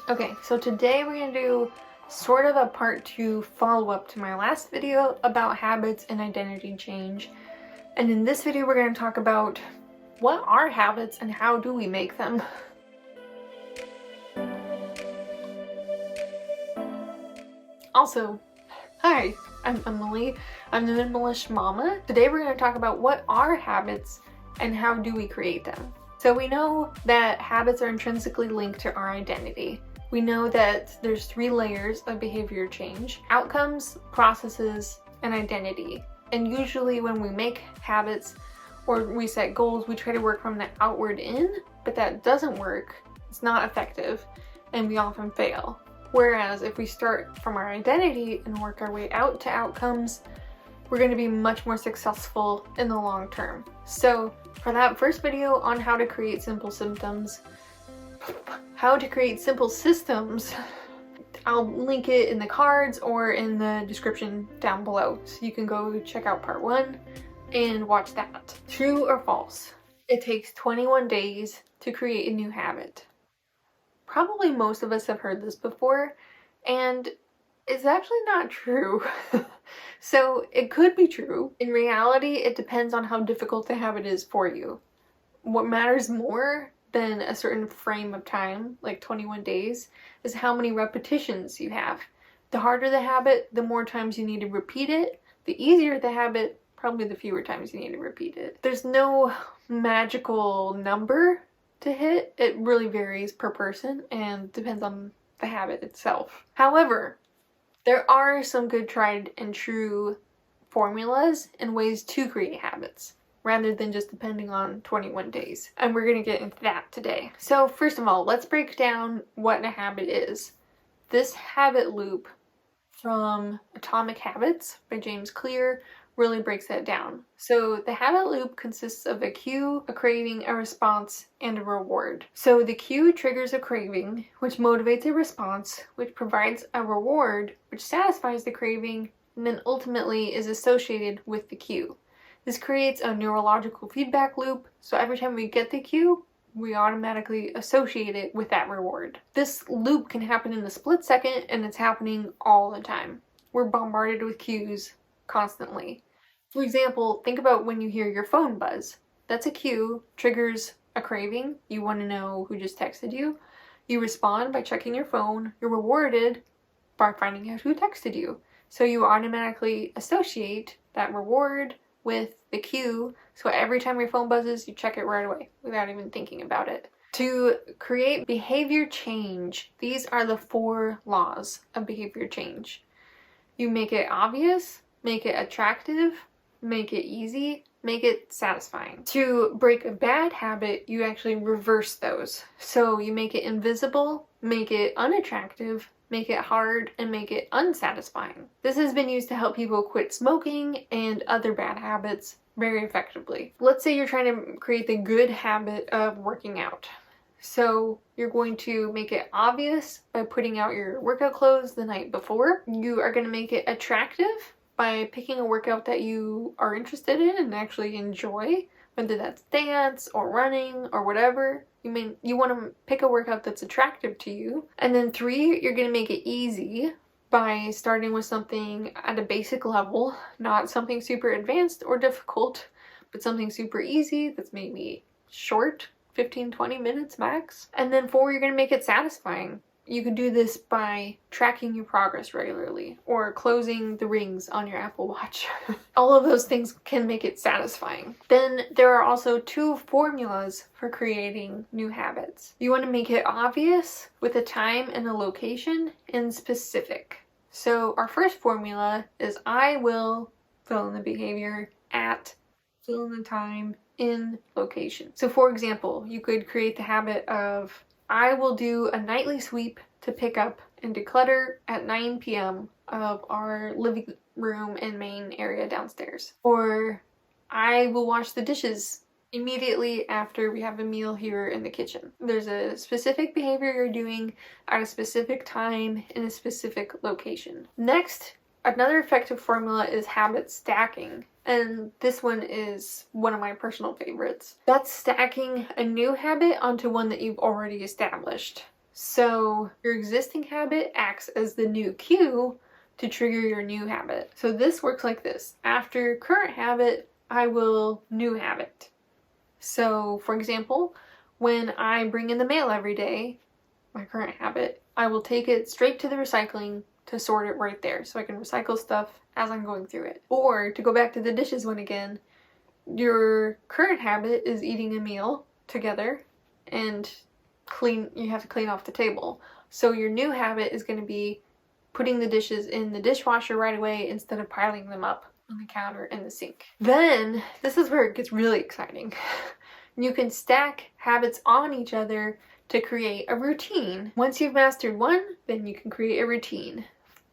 Okay, so today we're going to do sort of a part 2 follow-up to my last video about habits and identity change. And in this video we're going to talk about what are habits and how do we make them. Also, hi, I'm Emily. I'm the Minimalist Mama. Today we're going to talk about what are habits and how do we create them. So we know that habits are intrinsically linked to our identity. We know that there's 3 layers of behavior change: outcomes, processes, and identity. And usually when we make habits or we set goals, we try to work from the outward in, but that doesn't work. It's not effective, and we often fail. Whereas if we start from our identity and work our way out to outcomes, we're going to be much more successful in the long term. So for that first video on how to create simple systems, I'll link it in the cards or in the description down below, so you can go check out part 1 and watch that. True or false? It takes 21 days to create a new habit. Probably most of us have heard this before, and it's actually not true. So it could be true. In reality, it depends on how difficult the habit is for you. What matters more than a certain frame of time, like 21 days, is how many repetitions you have. The harder the habit, the more times you need to repeat it. The easier the habit, probably the fewer times you need to repeat it. There's no magical number to hit. It really varies per person and depends on the habit itself. However, there are some good tried and true formulas and ways to create habits, rather than just depending on 21 days. And we're going to get into that today. So first of all, let's break down what a habit is. This habit loop from Atomic Habits by James Clear really breaks that down. So the habit loop consists of a cue, a craving, a response, and a reward. So the cue triggers a craving, which motivates a response, which provides a reward, which satisfies the craving, and then ultimately is associated with the cue. This creates a neurological feedback loop, so every time we get the cue, we automatically associate it with that reward. This loop can happen in a split second, and it's happening all the time. We're bombarded with cues constantly. For example, think about when you hear your phone buzz. That's a cue, triggers a craving. You want to know who just texted you. You respond by checking your phone. You're rewarded by finding out who texted you. So you automatically associate that reward with the cue, so every time your phone buzzes, you check it right away without even thinking about it. To create behavior change, these are the 4 laws of behavior change. You make it obvious, make it attractive, make it easy, make it satisfying. To break a bad habit, you actually reverse those. So you make it invisible, make it unattractive, make it hard, and make it unsatisfying. This has been used to help people quit smoking and other bad habits very effectively. Let's say you're trying to create the good habit of working out. So you're going to make it obvious by putting out your workout clothes the night before. You are going to make it attractive by picking a workout that you are interested in and actually enjoy, whether that's dance or running or whatever. You want to pick a workout that's attractive to you. And then 3, you're going to make it easy by starting with something at a basic level, not something super advanced or difficult, but something super easy that's maybe short, 15-20 minutes max. And then 4, you're going to make it satisfying. You can do this by tracking your progress regularly or closing the rings on your Apple Watch. All of those things can make it satisfying. Then there are also 2 formulas for creating new habits. You want to make it obvious with a time and a location and specific. So our first formula is I will fill in the behavior at fill in the time in location. So for example, you could create the habit of I will do a nightly sweep to pick up and declutter at 9 p.m. of our living room and main area downstairs. Or I will wash the dishes immediately after we have a meal here in the kitchen. There's a specific behavior you're doing at a specific time in a specific location. Next, another effective formula is habit stacking. And this one is one of my personal favorites. That's stacking a new habit onto one that you've already established. So your existing habit acts as the new cue to trigger your new habit. So this works like this. After current habit, I will new habit. So for example, when I bring in the mail every day, my current habit, I will take it straight to the recycling to sort it right there so I can recycle stuff as I'm going through it. Or to go back to the dishes one again, your current habit is eating a meal together and you have to clean off the table. So your new habit is going to be putting the dishes in the dishwasher right away instead of piling them up on the counter in the sink. Then, this is where it gets really exciting. You can stack habits on each other to create a routine. Once you've mastered one, then you can create a routine.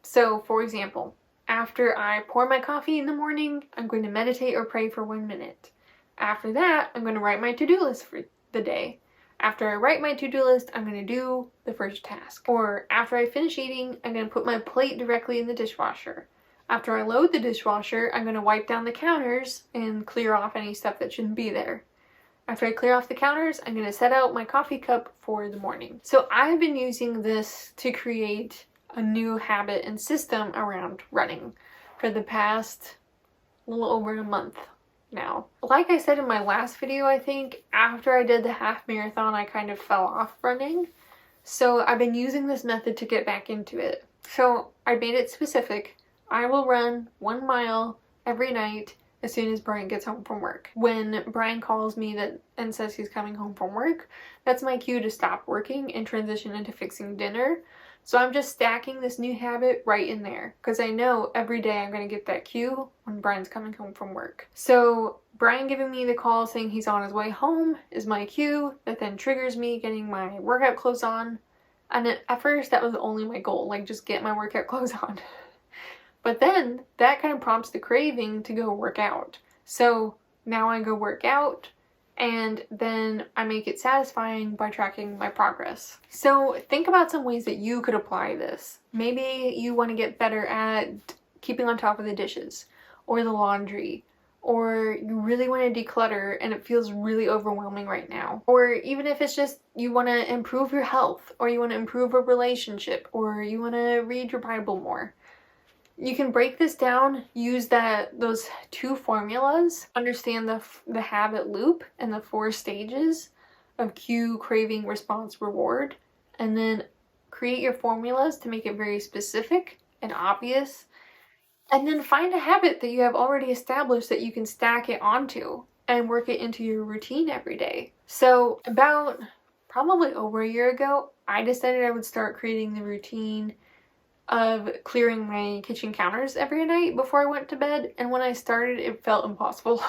So, for example, after I pour my coffee in the morning, I'm going to meditate or pray for 1 minute. After that, I'm going to write my to-do list for the day. After I write my to-do list, I'm going to do the first task. Or after I finish eating, I'm going to put my plate directly in the dishwasher. After I load the dishwasher, I'm going to wipe down the counters and clear off any stuff that shouldn't be there. After I clear off the counters, I'm going to set out my coffee cup for the morning. So I've been using this to create a new habit and system around running for the past little over a month now. Like I said in my last video, I think, after I did the half marathon, I kind of fell off running. So I've been using this method to get back into it. So I made it specific. I will run 1 mile every night as soon as Brian gets home from work. When Brian calls me and says he's coming home from work, that's my cue to stop working and transition into fixing dinner. So I'm just stacking this new habit right in there because I know every day I'm going to get that cue when Brian's coming home from work. So Brian giving me the call saying he's on his way home is my cue that then triggers me getting my workout clothes on. And at first that was only my goal, like just get my workout clothes on. But then that kind of prompts the craving to go work out. So now I go work out and then I make it satisfying by tracking my progress. So think about some ways that you could apply this. Maybe you want to get better at keeping on top of the dishes or the laundry, or you really want to declutter and it feels really overwhelming right now. Or even if it's just you want to improve your health, or you want to improve a relationship, or you want to read your Bible more. You can break this down, use those 2 formulas, understand the habit loop and the 4 stages of cue, craving, response, reward, and then create your formulas to make it very specific and obvious. And then find a habit that you have already established that you can stack it onto and work it into your routine every day. So about probably over a year ago, I decided I would start creating the routine of clearing my kitchen counters every night before I went to bed. And when I started, it felt impossible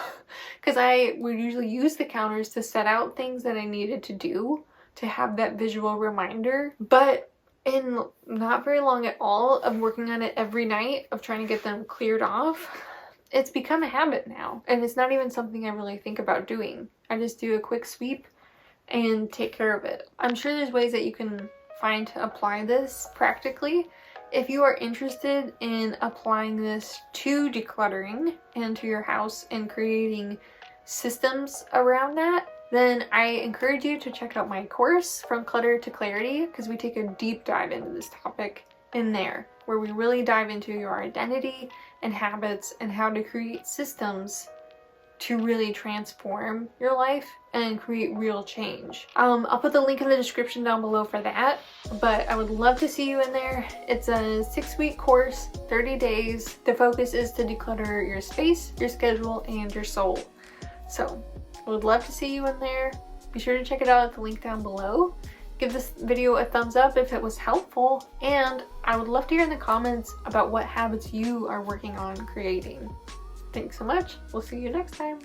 because I would usually use the counters to set out things that I needed to do to have that visual reminder. But in not very long at all of working on it every night, of trying to get them cleared off, it's become a habit now. And it's not even something I really think about doing. I just do a quick sweep and take care of it. I'm sure there's ways that you can find to apply this practically. If you are interested in applying this to decluttering and to your house and creating systems around that, then I encourage you to check out my course, From Clutter to Clarity, because we take a deep dive into this topic in there, where we really dive into your identity and habits and how to create systems to really transform your life and create real change. I'll put the link in the description down below for that, but I would love to see you in there. It's a 6-week course, 30 days. The focus is to declutter your space, your schedule, and your soul. So I would love to see you in there. Be sure to check it out at the link down below. Give this video a thumbs up if it was helpful, and I would love to hear in the comments about what habits you are working on creating. Thanks so much. We'll see you next time.